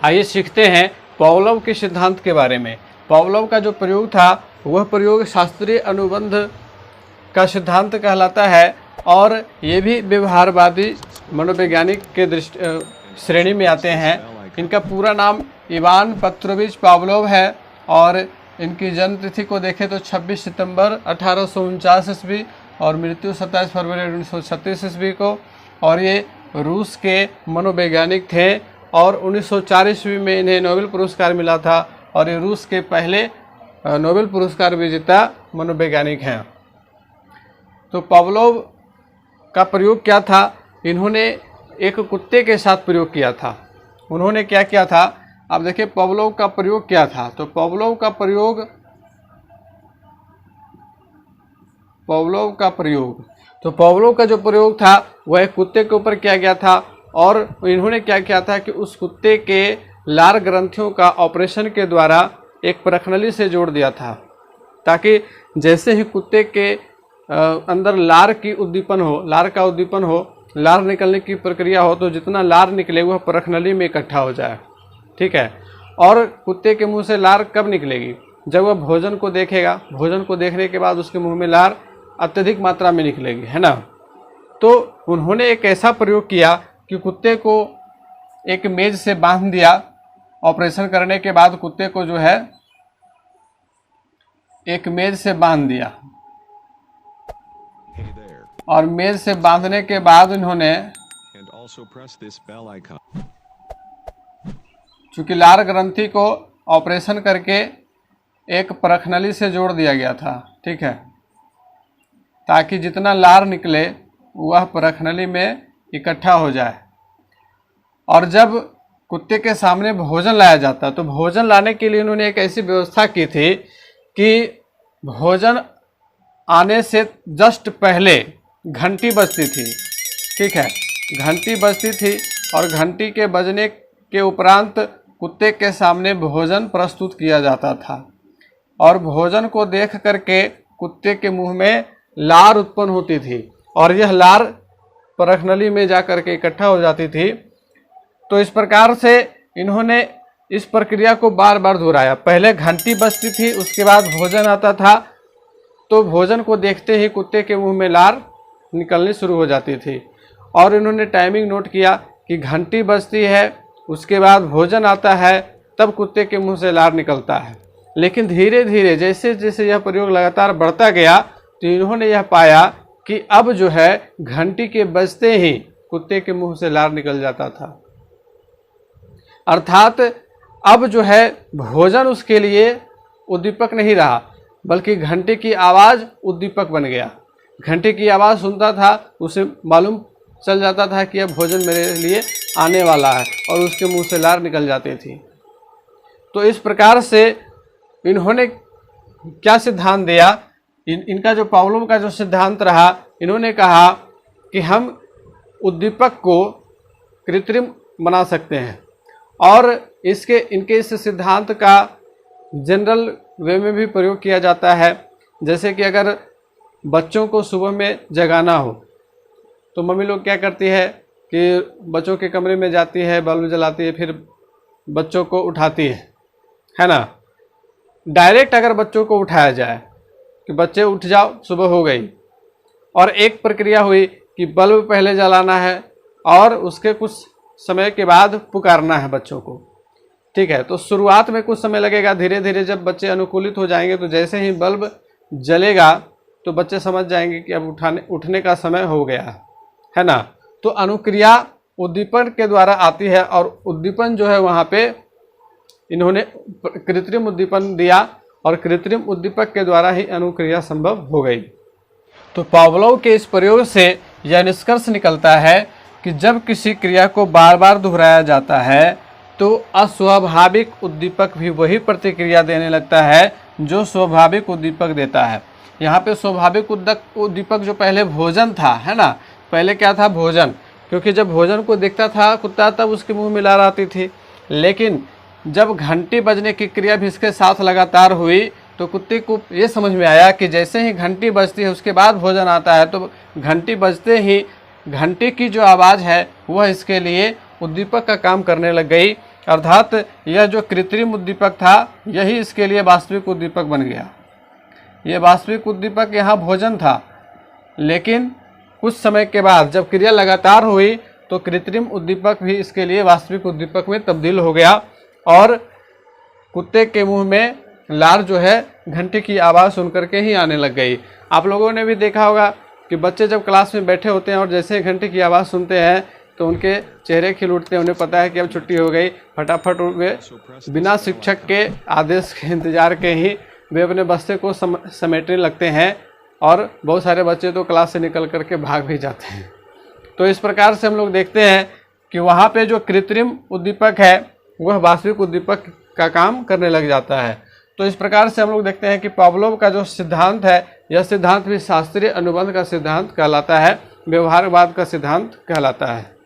आइए सीखते हैं पावलोव के सिद्धांत के बारे में। पावलोव का जो प्रयोग था वह प्रयोग शास्त्रीय अनुबंध का सिद्धांत कहलाता है और ये भी व्यवहारवादी मनोवैज्ञानिक के श्रेणी में आते हैं। इनका पूरा नाम इवान पेट्रोविच पावलोव है और इनकी जन्म तिथि को देखें तो 26 सितंबर 1849 ईस्वी और मृत्यु 27 फरवरी 1936 ईस्वी को। और ये रूस के मनोवैज्ञानिक थे और 1904 ईस्वी में इन्हें नोबेल पुरस्कार मिला था और ये रूस के पहले नोबेल पुरस्कार विजेता मनोवैज्ञानिक हैं। तो पावलोव का प्रयोग क्या था? इन्होंने एक कुत्ते के साथ प्रयोग किया था। उन्होंने क्या किया था? आप देखिए पावलोव का प्रयोग क्या था। तो पावलोव का जो प्रयोग था वह एक कुत्ते के ऊपर किया गया था और इन्होंने क्या किया था कि उस कुत्ते के लार ग्रंथियों का ऑपरेशन के द्वारा एक परखनली से जोड़ दिया था, ताकि जैसे ही कुत्ते के अंदर लार का उद्दीपन हो, लार निकलने की प्रक्रिया हो, तो जितना लार निकले वह परखनली में इकट्ठा हो जाए। ठीक है। और कुत्ते के मुंह से लार कब निकलेगी? जब वह भोजन को देखेगा। भोजन को देखने के बाद उसके मुंह में लार अत्यधिक मात्रा में निकलेगी, है ना। तो उन्होंने एक ऐसा प्रयोग किया कि कुत्ते को एक मेज से बांध दिया। ऑपरेशन करने के बाद कुत्ते को जो है एक मेज से बांध दिया और मेज से बांधने के बाद इन्होंने चूंकि लार ग्रंथि को ऑपरेशन करके एक परखनली से जोड़ दिया गया था, ठीक है, ताकि जितना लार निकले वह परखनली में इकट्ठा हो जाए। और जब कुत्ते के सामने भोजन लाया जाता तो भोजन लाने के लिए उन्होंने एक ऐसी व्यवस्था की थी कि भोजन आने से जस्ट पहले घंटी बजती थी। ठीक है, घंटी बजती थी और घंटी के बजने के उपरांत कुत्ते के सामने भोजन प्रस्तुत किया जाता था और भोजन को देख करके कुत्ते के मुंह में लार उत्पन्न होती थी और यह लार परखनली में जाकर के इकट्ठा हो जाती थी। तो इस प्रकार से इन्होंने इस प्रक्रिया को बार बार दोहराया। पहले घंटी बजती थी, उसके बाद भोजन आता था, तो भोजन को देखते ही कुत्ते के मुंह में लार निकलनी शुरू हो जाती थी। और इन्होंने टाइमिंग नोट किया कि घंटी बजती है, उसके बाद भोजन आता है, तब कुत्ते के मुंह से लार निकलता है। लेकिन धीरे धीरे जैसे जैसे यह प्रयोग लगातार बढ़ता गया तो इन्होंने यह पाया कि अब जो है घंटी के बजते ही कुत्ते के मुंह से लार निकल जाता था। अर्थात अब जो है भोजन उसके लिए उद्दीपक नहीं रहा, बल्कि घंटे की आवाज़ उद्दीपक बन गया। घंटे की आवाज़ सुनता था, उसे मालूम चल जाता था कि अब भोजन मेरे लिए आने वाला है और उसके मुंह से लार निकल जाती थी। तो इस प्रकार से इन्होंने क्या सिद्धांत दिया? इनका जो पावलोव का जो सिद्धांत रहा, इन्होंने कहा कि हम उद्दीपक को कृत्रिम बना सकते हैं और इनके इस सिद्धांत का जनरल वे में भी प्रयोग किया जाता है। जैसे कि अगर बच्चों को सुबह में जगाना हो तो मम्मी लोग क्या करती है कि बच्चों के कमरे में जाती है, बल्ब जलाती है, फिर बच्चों को उठाती है ना। डायरेक्ट अगर बच्चों को उठाया जाए कि बच्चे उठ जाओ, सुबह हो गई, और एक प्रक्रिया हुई कि बल्ब पहले जलाना है और उसके कुछ समय के बाद पुकारना है बच्चों को। ठीक है, तो शुरुआत में कुछ समय लगेगा, धीरे धीरे जब बच्चे अनुकूलित हो जाएंगे तो जैसे ही बल्ब जलेगा तो बच्चे समझ जाएंगे कि अब उठने का समय हो गया है ना। तो अनुक्रिया उद्दीपन के द्वारा आती है और उद्दीपन जो है वहाँ पे इन्होंने कृत्रिम उद्दीपन दिया और कृत्रिम उद्दीपक के द्वारा ही अनुक्रिया संभव हो गई। तो पावलोव के इस प्रयोग से यह निष्कर्ष निकलता है कि जब किसी क्रिया को बार बार दोहराया जाता है तो अस्वाभाविक उद्दीपक भी वही प्रतिक्रिया देने लगता है जो स्वाभाविक उद्दीपक देता है। यहाँ पे स्वाभाविक उद्दीपक जो पहले भोजन था, है ना, पहले क्या था? भोजन। क्योंकि जब भोजन को देखता था कुत्ता तब उसके मुंह में लार आती थी। लेकिन जब घंटी बजने की क्रिया भी इसके साथ लगातार हुई तो कुत्ते को ये समझ में आया कि जैसे ही घंटी बजती है उसके बाद भोजन आता है, तो घंटी बजते ही घंटी की जो आवाज़ है वह इसके लिए उद्दीपक का काम करने लग गई अर्थात यह जो कृत्रिम उद्दीपक था यही इसके लिए वास्तविक उद्दीपक बन गया। ये वास्तविक उद्दीपक यहाँ भोजन था, लेकिन कुछ समय के बाद जब क्रिया लगातार हुई तो कृत्रिम उद्दीपक भी इसके लिए वास्तविक उद्दीपक में तब्दील हो गया और कुत्ते के मुंह में लार जो है घंटे की आवाज़ सुन करके ही आने लग गई। आप लोगों ने भी देखा होगा कि बच्चे जब क्लास में बैठे होते हैं और जैसे ही घंटे की आवाज़ सुनते हैं तो उनके चेहरे खिल उठते हैं, उन्हें पता है कि अब छुट्टी हो गई। फटाफट वे बिना शिक्षक के आदेश के इंतज़ार के ही वे अपने बस्ते को समेटने लगते हैं और बहुत सारे बच्चे तो क्लास से निकल करके भाग भी जाते हैं। तो इस प्रकार से हम लोग देखते हैं कि वहाँ पे जो कृत्रिम उद्दीपक है वह वास्तविक उद्दीपक का काम करने लग जाता है। तो इस प्रकार से हम लोग देखते हैं कि पावलोव का जो सिद्धांत है यह सिद्धांत भी शास्त्रीय अनुबंध का सिद्धांत कहलाता है, व्यवहारवाद का सिद्धांत कहलाता है।